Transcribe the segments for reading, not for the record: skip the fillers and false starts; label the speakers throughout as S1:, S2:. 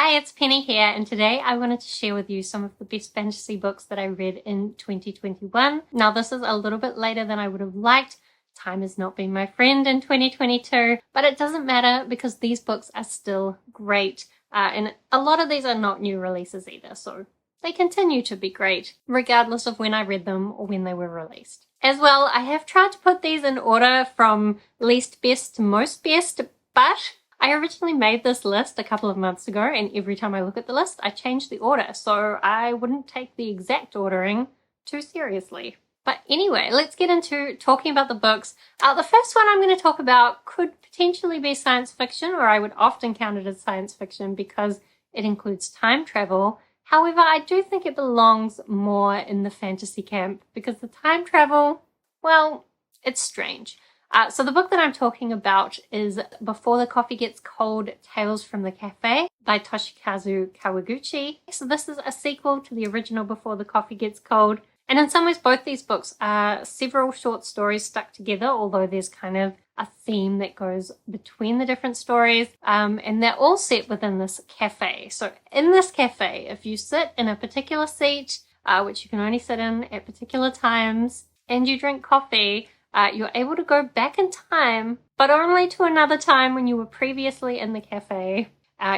S1: Hi, it's Penny here, and today I wanted to share with you some of the best fantasy books that I read in 2021. Now, this is a little bit later than I would have liked. Time has not been my friend in 2022, but it doesn't matter because these books are still great. And a lot of these are not new releases either, so they continue to be great, regardless of when I read them or when they were released. As well, I have tried to put these in order from least best to most best, but I originally made this list a couple of months ago, and every time I look at the list, I change the order, so I wouldn't take the exact ordering too seriously. But anyway, let's get into talking about the books. The first one I'm going to talk about could potentially be science fiction, or I would often count it as science fiction because it includes time travel. However, I do think it belongs more in the fantasy camp because the time travel, well, it's strange. So the book that I'm talking about is Before the Coffee Gets Cold, Tales from the Cafe by Toshikazu Kawaguchi. So this is a sequel to the original Before the Coffee Gets Cold. And in some ways, both these books are several short stories stuck together, although there's kind of a theme that goes between the different stories. And they're all set within this cafe. So in this cafe, if you sit in a particular seat, which you can only sit in at particular times, and you drink coffee, you're able to go back in time, but only to another time when you were previously in the cafe.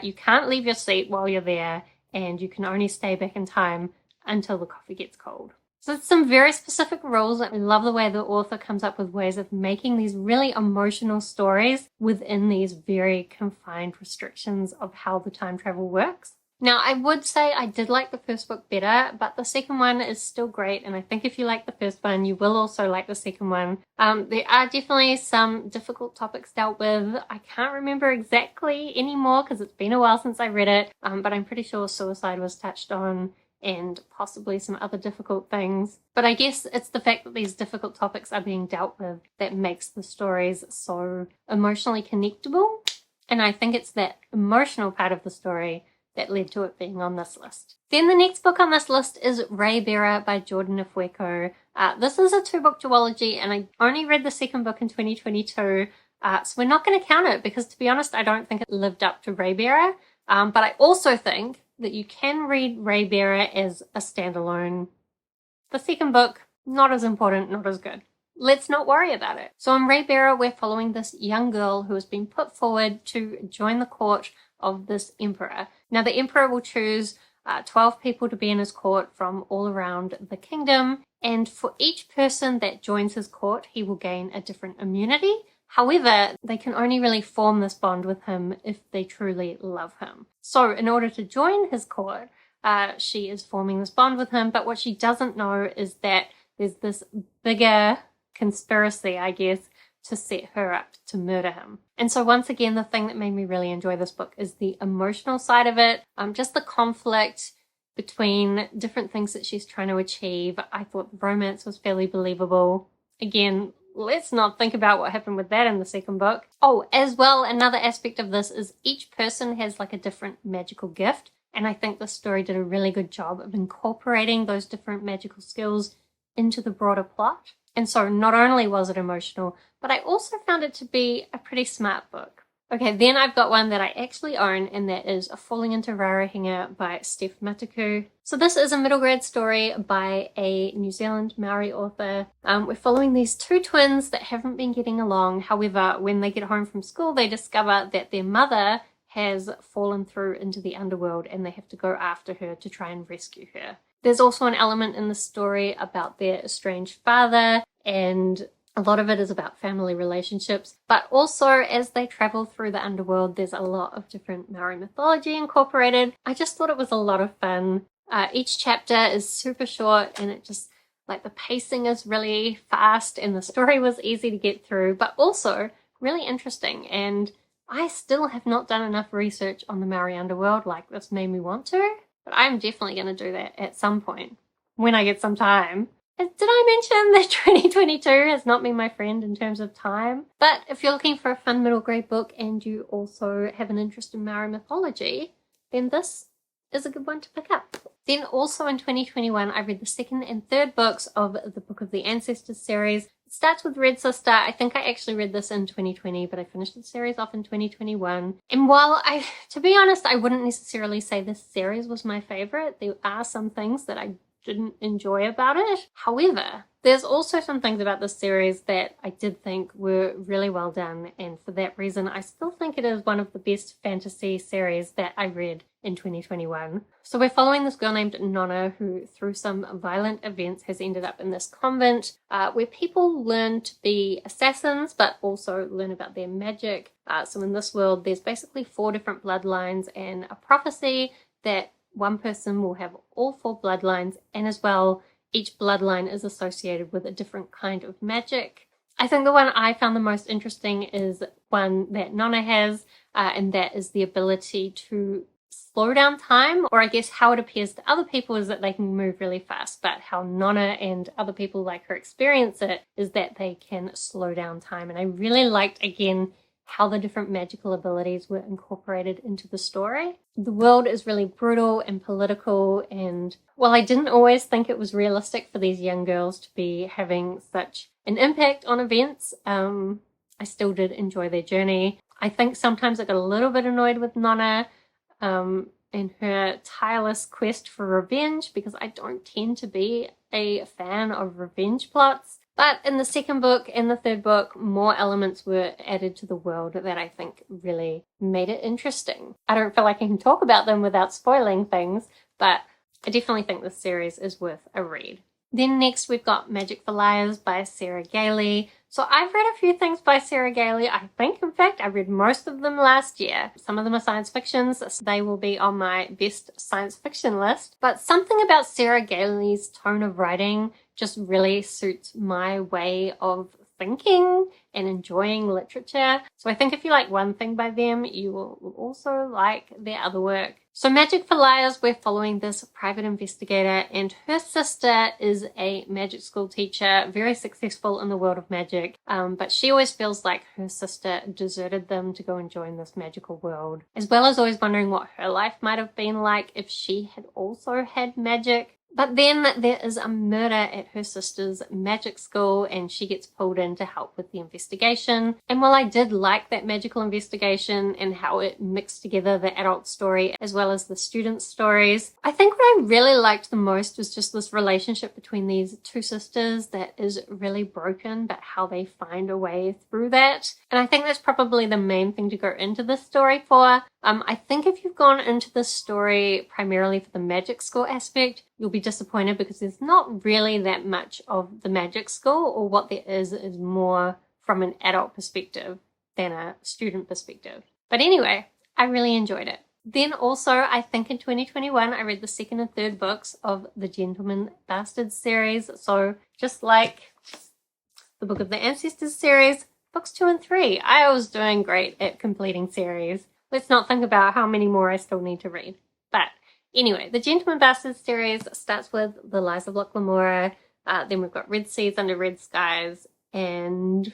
S1: You can't leave your seat while you're there, and you can only stay back in time until the coffee gets cold. So it's some very specific rules. I love the way the author comes up with ways of making these really emotional stories within these very confined restrictions of how the time travel works. Now, I would say I did like the first book better, but the second one is still great, and I think if you like the first one, you will also like the second one. There are definitely some difficult topics dealt with. I can't remember exactly anymore because it's been a while since I read it, but I'm pretty sure suicide was touched on and possibly some other difficult things. But I guess it's the fact that these difficult topics are being dealt with that makes the stories so emotionally connectable, and I think it's that emotional part of the story that led to it being on this list. Then the next book on this list is Raybearer by Jordan Ifueko. This is a 2-book duology, and I only read the second book in 2022, so we're not going to count it because, to be honest, I don't think it lived up to Raybearer. But I also think that you can read Raybearer as a standalone. The second book, not as important, not as good. Let's not worry about it. So in Raybearer, we're following this young girl who has been put forward to join the court of this emperor. Now, the emperor will choose 12 people to be in his court from all around the kingdom, and for each person that joins his court, he will gain a different immunity. However, they can only really form this bond with him if they truly love him. So in order to join his court, she is forming this bond with him, but what she doesn't know is that there's this bigger conspiracy, I guess, to set her up to murder him. And so once again, the thing that made me really enjoy this book is the emotional side of it, just the conflict between different things that she's trying to achieve. I thought the romance was fairly believable. Again, let's not think about what happened with that in the second book. Oh, as well, another aspect of this is each person has like a different magical gift, and I think this story did a really good job of incorporating those different magical skills into the broader plot. And so not only was it emotional, but I also found it to be a pretty smart book. Okay, then I've got one that I actually own, and that is Falling into Rarohenga by Steph Matuku. So this is a middle grade story by a New Zealand Maori author. We're following these two twins that haven't been getting along. However, when they get home from school, they discover that their mother has fallen through into the underworld, and they have to go after her to try and rescue her. There's also an element in the story about their estranged father, and a lot of it is about family relationships. But also, as they travel through the underworld, there's a lot of different Maori mythology incorporated. I just thought it was a lot of fun. Each chapter is super short, and it just, like, the pacing is really fast, and the story was easy to get through, but also really interesting. And I still have not done enough research on the Maori underworld like this made me want to. But I'm definitely going to do that at some point, when I get some time. Did I mention that 2022 has not been my friend in terms of time? But if you're looking for a fun middle grade book and you also have an interest in Maori mythology, then this is a good one to pick up. Then also in 2021, I read the second and third books of the Book of the Ancestors series. starts with Red Sister. I think I actually read this in 2020, but I finished the series off in 2021. And while to be honest, I wouldn't necessarily say this series was my favorite. There are some things that I didn't enjoy about it. However, there's also some things about this series that I did think were really well done, and for that reason I still think it is one of the best fantasy series that I read in 2021. So we're following this girl named Nonna who through some violent events has ended up in this convent where people learn to be assassins but also learn about their magic. So in this world there's basically 4 different bloodlines and a prophecy that one person will have all 4 bloodlines, and as well each bloodline is associated with a different kind of magic. I think the one I found the most interesting is one that Nonna has, and that is the ability to slow down time, or I guess how it appears to other people is that they can move really fast, but how Nonna and other people like her experience it is that they can slow down time. And I really liked, again, how the different magical abilities were incorporated into the story. The world is really brutal and political, and while I didn't always think it was realistic for these young girls to be having such an impact on events, I still did enjoy their journey. I think sometimes I got a little bit annoyed with Nonna and her tireless quest for revenge, because I don't tend to be a fan of revenge plots. But in the second book and the third book, more elements were added to the world that I think really made it interesting. I don't feel like I can talk about them without spoiling things, but I definitely think this series is worth a read. Then next we've got Magic for Liars by Sarah Gailey. So I've read a few things by Sarah Gailey. I think, in fact, I read most of them last year. Some of them are science fictions. So they will be on my best science fiction list. But something about Sarah Gailey's tone of writing just really suits my way of thinking and enjoying literature. So I think if you like one thing by them, you will also like their other work. So Magic for Liars, we're following this private investigator, and her sister is a magic school teacher, very successful in the world of magic, but she always feels like her sister deserted them to go and join this magical world, as well as always wondering what her life might have been like if she had also had magic. But then there is a murder at her sister's magic school, and she gets pulled in to help with the investigation. And while I did like that magical investigation and how it mixed together the adult story as well as the student stories, I think what I really liked the most was just this relationship between these 2 sisters that is really broken, but how they find a way through that. And I think that's probably the main thing to go into this story for. I think if you've gone into this story primarily for the magic school aspect, you'll be disappointed because there's not really that much of the magic school, or what there is more from an adult perspective than a student perspective. But anyway, I really enjoyed it. Then also, I think in 2021, I read the 2nd and 3rd books of the Gentleman Bastards series. So just like the Book of the Ancestors series, books 2 and 3, I was doing great at completing series. Let's not think about how many more I still need to read. But anyway, the Gentleman Bastards series starts with The Lies of Locke Lamora, then we've got Red Seas Under Red Skies, and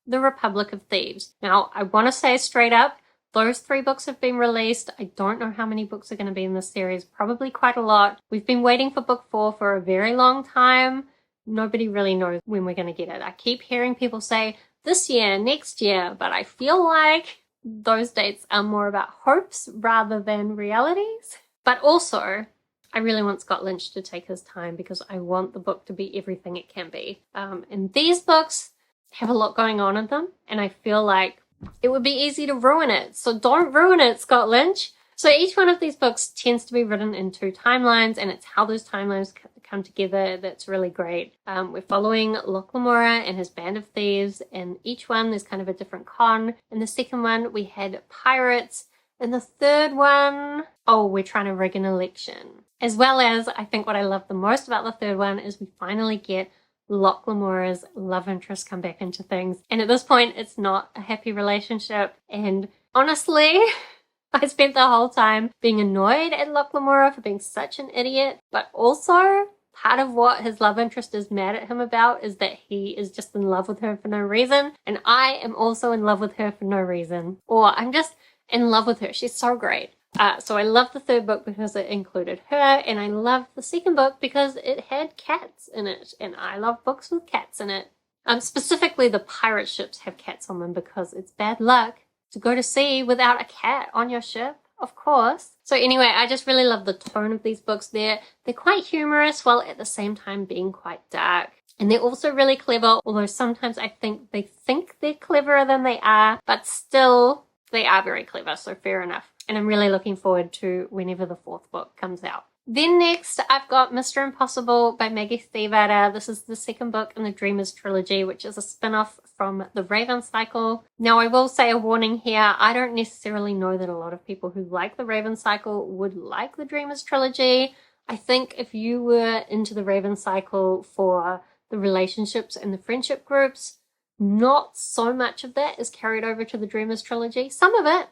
S1: The Republic of Thieves. Now, I want to say straight up, those 3 books have been released. I don't know how many books are going to be in this series, probably quite a lot. We've been waiting for book 4 for a very long time. Nobody really knows when we're going to get it. I keep hearing people say this year, next year, but I feel like those dates are more about hopes rather than realities. But also, I really want Scott Lynch to take his time because I want the book to be everything it can be. And these books have a lot going on in them, and I feel like it would be easy to ruin it. So don't ruin it, Scott Lynch. So each one of these books tends to be written in 2 timelines, and it's how those timelines come together that's really great. We're following Locke Lamora and his band of thieves, and each one there's kind of a different con. In the second one, we had pirates. In the third one, we're trying to rig an election. As well as, I think what I love the most about the third one is we finally get Locke Lamora's love interest come back into things. And at this point, it's not a happy relationship. And honestly, I spent the whole time being annoyed at Locke Lamora for being such an idiot, but also part of what his love interest is mad at him about is that he is just in love with her for no reason, and I am also in love with her for no reason. Or I'm just in love with her. She's so great. So I love the third book because it included her, and I love the second book because it had cats in it, and I love books with cats in it. Specifically, the pirate ships have cats on them because it's bad luck to go to sea without a cat on your ship, of course. So anyway, I just really love the tone of these books. They're quite humorous while at the same time being quite dark. And they're also really clever, although sometimes I think they think they're cleverer than they are, but still they are very clever, so fair enough. And I'm really looking forward to whenever the 4th book comes out. Then next, I've got Mr. Impossible by Maggie Stiefvater. This is the 2nd book in the Dreamers trilogy, which is a spin-off from the Raven Cycle. Now, I will say a warning here. I don't necessarily know that a lot of people who like the Raven Cycle would like the Dreamers trilogy. I think if you were into the Raven Cycle for the relationships and the friendship groups, not so much of that is carried over to the Dreamers trilogy. Some of it,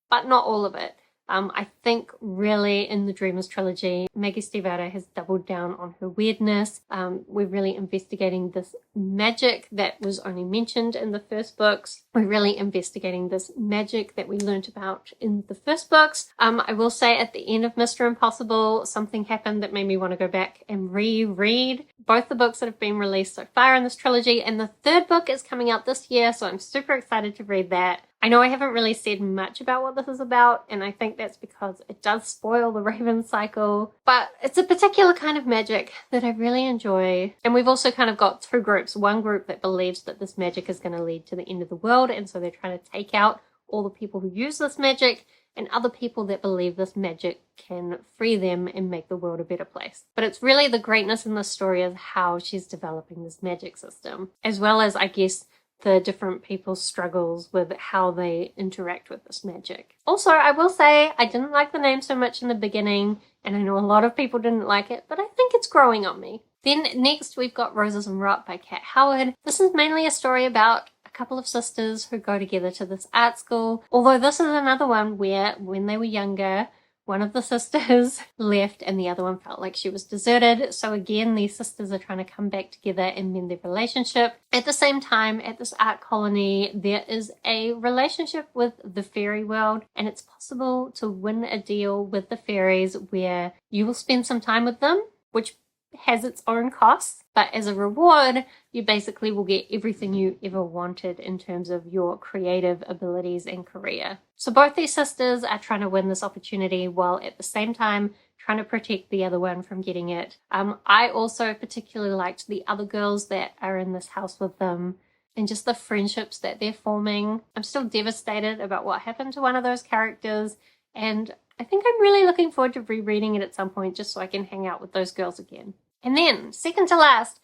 S1: but not all of it. I think really in the Dreamers trilogy, Maggie Stiefvater has doubled down on her weirdness. We're really investigating this magic that was only mentioned in the first books. We're really investigating this magic that we learnt about in the first books. I will say at the end of Mr. Impossible, something happened that made me want to go back and reread both the books that have been released so far in this trilogy, and the 3rd book is coming out this year, so I'm super excited to read that. I know I haven't really said much about what this is about, and I think that's because it does spoil the Raven Cycle, but it's a particular kind of magic that I really enjoy. And we've also kind of got 2 groups. One group that believes that this magic is going to lead to the end of the world, and so they're trying to take out all the people who use this magic, and other people that believe this magic can free them and make the world a better place. But it's really the greatness in this story is how she's developing this magic system, as well as, I guess, the different people's struggles with how they interact with this magic. Also, I will say I didn't like the name so much in the beginning, and I know a lot of people didn't like it, but I think it's growing on me. Then next we've got Roses and Rot by Kat Howard. This is mainly a story about a couple of sisters who go together to this art school, although this is another one where when they were younger, one of the sisters left and the other one felt like she was deserted. So again, these sisters are trying to come back together and mend their relationship. At the same time, at this art colony, there is a relationship with the fairy world, and it's possible to win a deal with the fairies where you will spend some time with them, which has its own costs, but as a reward, you basically will get everything you ever wanted in terms of your creative abilities and career. So both these sisters are trying to win this opportunity while at the same time trying to protect the other one from getting it. I also particularly liked the other girls that are in this house with them and just the friendships that they're forming. I'm still devastated about what happened to one of those characters, and I think I'm really looking forward to rereading it at some point just so I can hang out with those girls again. And then, second to last,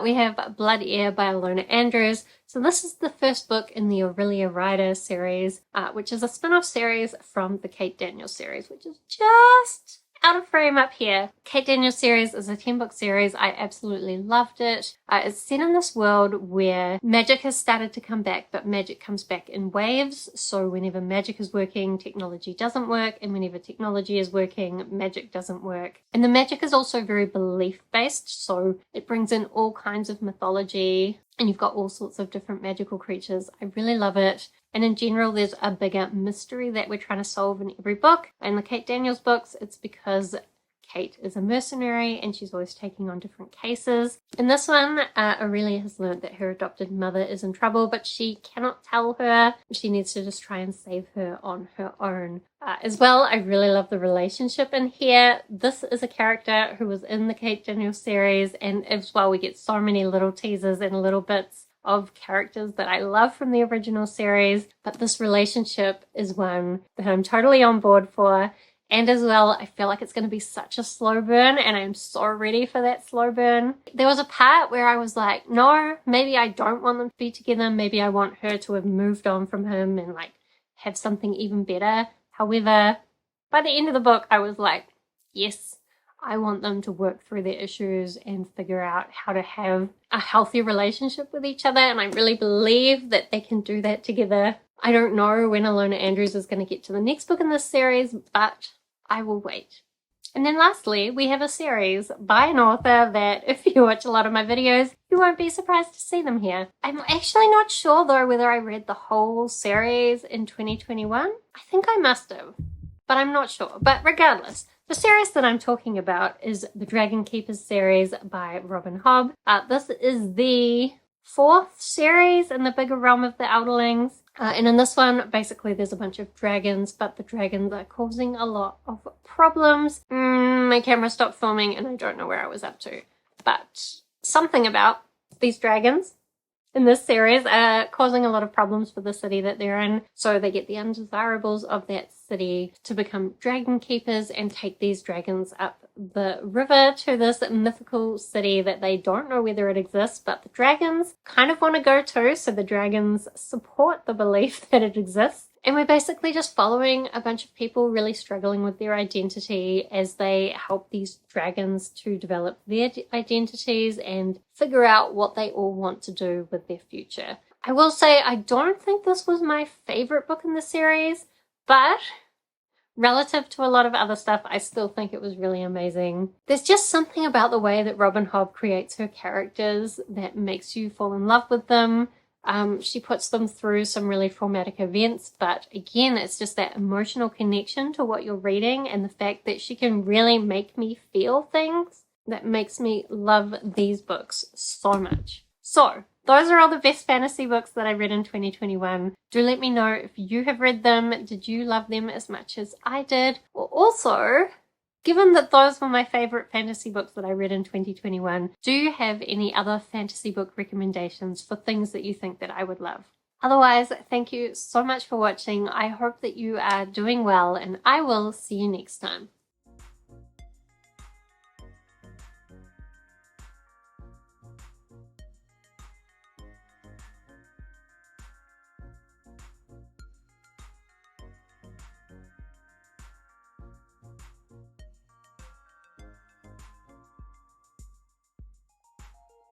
S1: we have Blood Air by Alona Andrews. So this is the 1st book in the Aurelia Rider series, which is a spin-off series from the Kate Daniels series, which is just out of frame up here. Kate Daniels series is a 10-book series. I absolutely loved it. It's set in this world where magic has started to come back, but magic comes back in waves. So whenever magic is working, technology doesn't work, and whenever technology is working, magic doesn't work. And the magic is also very belief-based, so it brings in all kinds of mythology, and you've got all sorts of different magical creatures. I really love it. And in general, there's a bigger mystery that we're trying to solve in every book. In the Kate Daniels books, it's because Kate is a mercenary and she's always taking on different cases. In this one, Aurelia has learned that her adopted mother is in trouble, but she cannot tell her. She needs to just try and save her on her own. As well, I really love the relationship in here. This is a character who was in the Kate Daniels series, and as well, we get so many little teasers and little bits of characters that I love from the original series, but this relationship is one that I'm totally on board for. And as well, I feel like it's going to be such a slow burn, and I'm so ready for that slow burn. There was a part where I was like, no, maybe I don't want them to be together. Maybe I want her to have moved on from him and like have something even better. However, by the end of the book, I was like, yes, I want them to work through their issues and figure out how to have a healthy relationship with each other. And I really believe that they can do that together. I don't know when Alona Andrews is going to get to the next book in this series, but I will wait. And then lastly, we have a series by an author that if you watch a lot of my videos, you won't be surprised to see them here. I'm actually not sure though whether I read the whole series in 2021. I think I must have, but I'm not sure. But regardless, the series that I'm talking about is the Dragon Keepers series by Robin Hobb. This is the fourth series in the bigger realm of the Elderlings. And in this one, basically there's a bunch of dragons, but the dragons are causing a lot of problems. My camera stopped filming and I don't know where I was up to, but something about these dragons in this series are causing a lot of problems for the city that they're in. So they get the undesirables of that city to become dragon keepers and take these dragons up the river to this mythical city that they don't know whether it exists, but the dragons kind of want to go to, so the dragons support the belief that it exists. And we're basically just following a bunch of people really struggling with their identity as they help these dragons to develop their identities and figure out what they all want to do with their future. I will say I don't think this was my favorite book in the series, but relative to a lot of other stuff, I still think it was really amazing. There's just something about the way that Robin Hobb creates her characters that makes you fall in love with them. She puts them through some really traumatic events, but again, it's just that emotional connection to what you're reading and the fact that she can really make me feel things that makes me love these books so much. So, those are all the best fantasy books that I read in 2021. Do let me know if you have read them. Did you love them as much as I did? Or also, given that those were my favorite fantasy books that I read in 2021, do you have any other fantasy book recommendations for things that you think that I would love? Otherwise, thank you so much for watching. I hope that you are doing well, and I will see you next time.